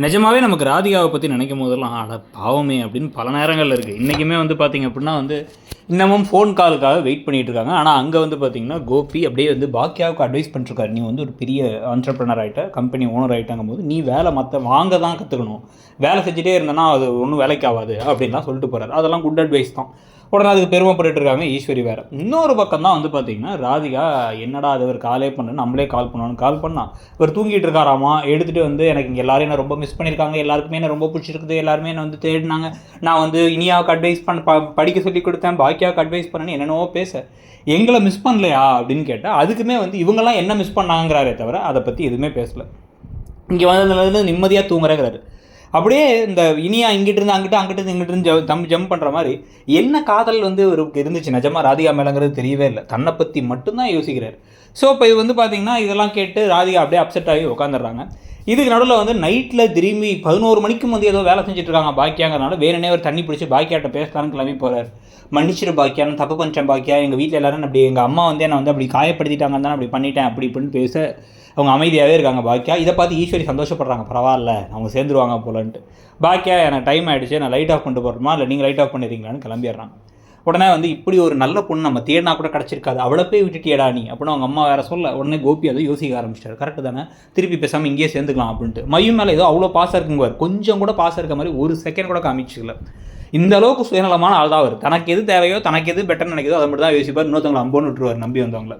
நிஜமாவே நமக்கு ராதிகாவை பற்றி நினைக்கும் போதெல்லாம் அட பாவமே அப்படின்னு பல நேரங்களில் இருக்குது. இன்றைக்குமே வந்து பார்த்திங்க அப்படின்னா வந்து இன்னமும் ஃபோன் காலுக்காக வெயிட் பண்ணிகிட்டு இருக்காங்க. ஆனால் அங்கே வந்து பார்த்திங்கன்னா கோபி அப்படியே வந்து பாக்கியாவுக்கு அட்வைஸ் பண்ணிருக்காரு, நீ வந்து ஒரு பெரிய ஆண்டர்ப்ரனர் ஆகிட்ட, கம்பெனி ஓனர் ஆகிட்டாங்கும் போது நீ வேலை மற்ற வாங்க தான் கற்றுக்கணும், வேலை செஞ்சுட்டே இருந்தேன்னா அது ஒன்றும் வேலைக்கு ஆகாது அப்படின்லாம் சொல்லிட்டு போகிறார். அதெல்லாம் குட் அட்வைஸ் தான். உடனே அதுக்கு பெருமைப்பட்டு இருக்காங்க ஈஸ்வரி வேறு. இன்னொரு பக்கம் தான் வந்து பார்த்திங்கன்னா ராதிகா என்னடா அது ஒரு காலே பண்ணு, நம்மளே கால் பண்ணணும்னு கால் பண்ணால் இவர் தூங்கிட்டு இருக்காராமா. எடுத்துகிட்டு வந்து எனக்கு இங்கே எல்லாரும் என்ன ரொம்ப மிஸ் பண்ணியிருக்காங்க, எல்லாருக்குமே என்ன ரொம்ப பிடிச்சிருக்குது, எல்லாருமே என்ன வந்து தேடினாங்க, நான் வந்து இனியாவுக்கு அட்வைஸ் படிக்க சொல்லி கொடுத்தேன், பாக்கியாவுக்கு அட்வைஸ் பண்ணேன்னு என்னென்னவோ பேச, எங்களை மிஸ் பண்ணலையா அப்படின்னு கேட்டால் அதுக்குமே வந்து இவங்கெல்லாம் என்ன மிஸ் பண்ணாங்கிறாரே தவிர அதை பற்றி எதுவுமே பேசலை. இங்கே வந்ததுலேருந்து நிம்மதியாக தூங்குறேங்கிறாரு. அப்படியே இந்த இனியா இங்கிட்டு இருந்து அங்கிட்டு இருந்து ஜம்ப் பண்ணுற மாதிரி என்ன காதல் வந்து இவருக்கு இருந்துச்சு நிஜமாக ராதிகா மேலேங்கிறது தெரியவே இல்லை. தன்னை பற்றி மட்டும்தான் யோசிக்கிறார். ஸோ இப்போ இது வந்து பார்த்திங்கன்னா இதெல்லாம் கேட்டு ராதிகா அப்படியே அப்செட் ஆகி உட்காந்துடுறாங்க. இதுக்கு நடுவில் வந்து நைட்டில் திரும்பி 11 மணிக்கு வந்து ஏதோ வேலை செஞ்சுட்டு இருக்காங்க பாக்கியாங்கிறனால வேணுனே ஒரு தண்ணி பிடிச்சி பாக்கியாட்ட பேசலான்னு கிளம்பி போகிறார். மன்னிச்சிரு பாக்கியான்னு, தப்பு பண்ணிட்டேன் பாக்கியா, எங்கள் வீட்டில் எல்லாரும் அப்படி எங்கள் அம்மா வந்து என்னை வந்து அப்படி காயப்படுத்திட்டாங்கன்னு தான் அப்படி பண்ணிட்டேன் அப்படி இப்படின்னு பேச அவங்க அமைதியாகவே இருக்காங்க பாக்கியா. இதை பார்த்து ஈஸ்வரி சந்தோஷப்படுறாங்க, பரவாயில்ல அவங்க சேர்ந்துருவாங்க போலன்ட்டு. பாக்கியா எனக்கு டைம் ஆகிடுச்சு, நான் லைட் ஆஃப் பண்ணிட்டு போகிறோமா இல்லை நீங்கள் லைட் ஆஃப் பண்ணிடுறீங்களான்னு கிளம்பிடுறாங்க. உடனே வந்து இப்படி ஒரு நல்ல பொண்ணு நம்ம தேடினா கூட கிடச்சிருக்காது, அவளை போய் விட்டுட்டியடா நீ அப்படின்னு அவங்க அம்மா வேறு சொல்ல. உடனே கோபி அதை யோசிக்க ஆரம்பிச்சிட்டார், கரெக்டு தானே, திருப்பி பேசாமல் இங்கேயே சேர்ந்துக்கலாம் அப்படின்ட்டு. மையம் மேலே ஏதோ அவ்வளோ பாசம் இருக்குங்குவார், கொஞ்சம் கூட பாசம் இருக்க மாதிரி ஒரு செகண்ட் கூட காமிச்சிக்கல. இந்த அளவுக்கு சுயநலமான ஆள் தான் அவர். தனக்கு எது தேவையோ தனக்கு எது பெட்டர்னு நினைக்கிறதோ அதை மட்டும் தான் யோசிப்பார், இன்னொருத்தவங்களை அம்போன்னு விட்டுருவார் நம்பி வந்தவங்கள.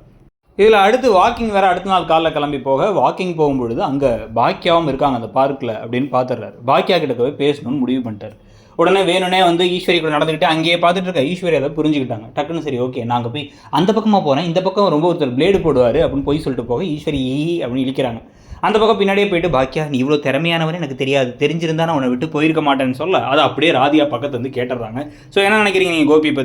இதில் அடுத்து வாக்கிங் வேறு அடுத்த நாள் காலைல கிளம்பி போக, வாக்கிங் போகும்பொழுது அங்கே பாக்கியாவும் இருக்காங்க அந்த பார்க்கில் அப்படின்னு பார்த்துடுறாரு. பாக்கியா கிட்ட போய் பேசணும்னு முடிவு பண்ணிட்டார். உடனே வேணுனே வந்து ஈஸ்வரி கூட நடந்துக்கிட்டு அங்கேயே பார்த்துட்டு இருக்க ஈஸ்வரி அதை புரிஞ்சுக்கிட்டாங்க. டக்குன்னு சரி ஓகே நாங்கள் போய் அந்த பக்கமாக போகிறேன், இந்த பக்கம் ரொம்ப ஒருத்தர் பிளேடு போடுவார் அப்படின்னு போய் சொல்லிட்டு போக ஈஸ்வரி அப்படின்னு இழிக்கிறாங்க. அந்த பக்கம் பின்னாடியே போயிட்டு பாக்கியா நீ இவ்வளோ திறமையானவனே எனக்கு தெரியாது, தெரிஞ்சிருந்தா நான் உன்னை விட்டு போயிருக்க மாட்டேன்னு சொல்ல அதை அப்படியே ராதிகா பக்கத்து வந்து கேட்டுடுறாங்க. ஸோ என்ன நினைக்கிறீங்க நீங்கள் கோபி பற்றி?